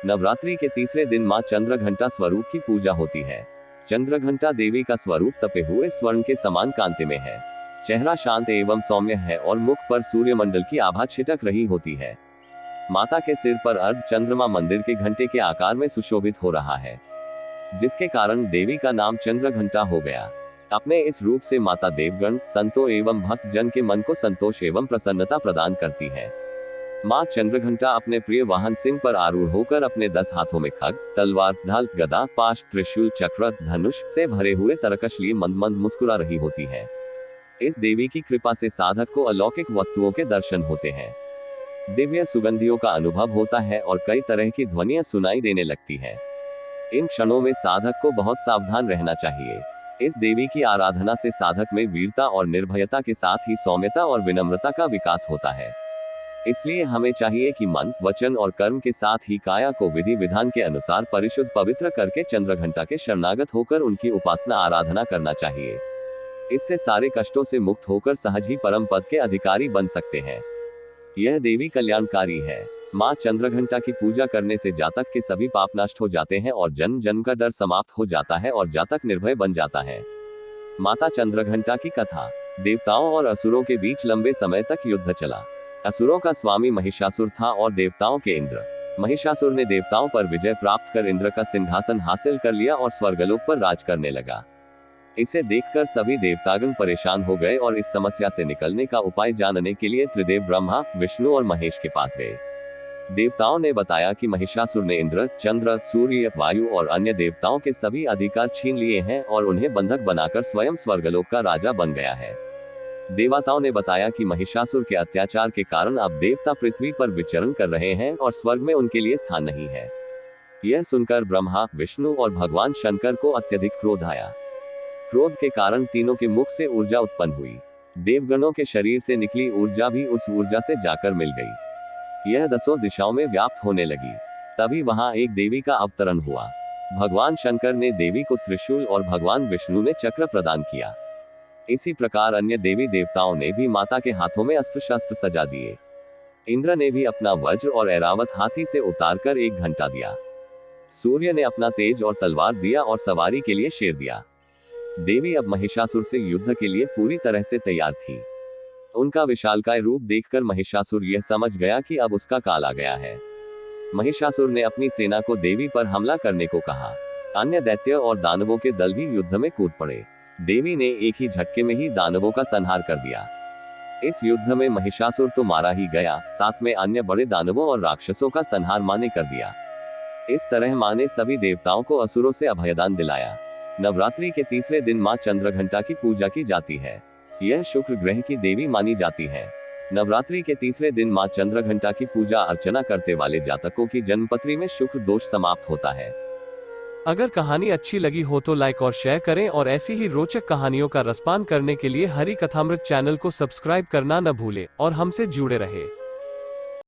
नवरात्रि के तीसरे दिन मां चंद्रघंटा स्वरूप की पूजा होती है। चंद्रघंटा देवी का स्वरूप तपे हुए स्वर्ण के समान कांति में है। चेहरा शांत एवं सौम्य है और मुख पर सूर्यमंडल की आभा छिटक रही होती है। माता के सिर पर अर्ध चंद्रमा मंदिर के घंटे के आकार में सुशोभित हो रहा है, जिसके कारण देवी का नाम चंद्रघंटा हो गया। अपने इस रूप से माता देवगण, संतों एवं भक्त जन के मन को संतोष एवं प्रसन्नता प्रदान करती है। मां चंद्रघंटा अपने प्रिय वाहन सिंह पर आरूढ़ होकर अपने 10 हाथों में खग, तलवार, ढाल, गदा, पाश, त्रिशूल, चक्र, धनुष से भरे हुए तरकश लिए मंद मंद मुस्कुरा रही होती है। इस देवी की कृपा से साधक को अलौकिक वस्तुओं के दर्शन होते हैं, दिव्य सुगंधियों का अनुभव होता है और कई तरह की ध्वनियां सुनाई देने लगती है। इन क्षणों में साधक को बहुत सावधान रहना चाहिए। इस देवी की आराधना से साधक में वीरता और निर्भयता के साथ ही सौम्यता और विनम्रता का विकास होता है। इसलिए हमें चाहिए कि मन, वचन और कर्म के साथ ही काया को विधि विधान के अनुसार परिशुद्ध पवित्र करके चंद्रघंटा के शरणागत होकर उनकी उपासना आराधना करना चाहिए। इससे सारे कष्टों से मुक्त होकर सहज ही परम पद के अधिकारी बन सकते हैं। यह देवी कल्याणकारी है। मां चंद्रघंटा की पूजा करने से जातक के सभी पाप नष्ट हो जाते हैं और जन्म जन्म का डर समाप्त हो जाता है और जातक निर्भय बन जाता है। माता चंद्रघंटा की कथा। देवताओं और असुरों के बीच लंबे समय तक युद्ध चला। असुरों का स्वामी महिषासुर था और देवताओं के इंद्र। महिषासुर ने देवताओं पर विजय प्राप्त कर इंद्र का सिंहासन हासिल कर लिया और स्वर्गलोक पर राज करने लगा। इसे देखकर सभी देवतागण परेशान हो गए और इस समस्या से निकलने का उपाय जानने के लिए त्रिदेव ब्रह्मा, विष्णु और महेश के पास गए। देवताओं ने बताया कि महिषासुर ने इंद्र, चंद्र, सूर्य, वायु और अन्य देवताओं के सभी अधिकार छीन लिए हैं और उन्हें बंधक बनाकर स्वयं स्वर्गलोक का राजा बन गया है। देवताओं ने बताया कि महिषासुर के अत्याचार के कारण अब देवता पृथ्वी पर विचरण कर रहे हैं और स्वर्ग में उनके लिए स्थान नहीं है। यह सुनकर ब्रह्मा, विष्णु और भगवान शंकर को अत्यधिक क्रोध आया। क्रोध के कारण तीनों के मुख से ऊर्जा उत्पन्न हुई। देवगणों के शरीर से निकली ऊर्जा भी उस ऊर्जा से जाकर मिल गई। यह 10 दिशाओं में व्याप्त होने लगी। तभी वहां एक देवी का अवतरण हुआ। भगवान शंकर ने देवी को त्रिशूल और भगवान विष्णु ने चक्र प्रदान किया। इसी प्रकार अन्य देवी देवताओं ने भी माता के हाथों में अस्त्र शस्त्र सजा दिए। इंद्र ने भी अपना वज्र और ऐरावत हाथी से उतारकर एक घंटा दिया। सूर्य ने अपना तेज और तलवार दिया और सवारी के लिए शेर दिया। देवी अब महिषासुर से युद्ध के लिए पूरी तरह से तैयार थी। उनका विशालकाय रूप देखकर महिषासुर यह समझ गया कि अब उसका काल आ गया है। महिषासुर ने अपनी सेना को देवी पर हमला करने को कहा। अन्य दैत्य और दानवों के दल भी युद्ध में कूद पड़े। देवी ने एक ही झटके में ही दानवों का संहार कर दिया। इस युद्ध में महिषासुर तो मारा ही गया, साथ में अन्य बड़े दानवों और राक्षसों का संहार मां ने कर दिया। इस तरह मां ने सभी देवताओं को असुरों से अभयदान दिलाया। नवरात्रि के तीसरे दिन मां चंद्रघंटा की पूजा की जाती है। यह शुक्र ग्रह की देवी मानी जाती है। नवरात्रि के तीसरे दिन मां चंद्रघंटा की पूजा अर्चना करते वाले जातकों की जन्मपत्री में शुक्र दोष समाप्त होता है। अगर कहानी अच्छी लगी हो तो लाइक और शेयर करें और ऐसी ही रोचक कहानियों का रसपान करने के लिए हरि कथामृत चैनल को सब्सक्राइब करना न भूलें और हमसे जुड़े रहें।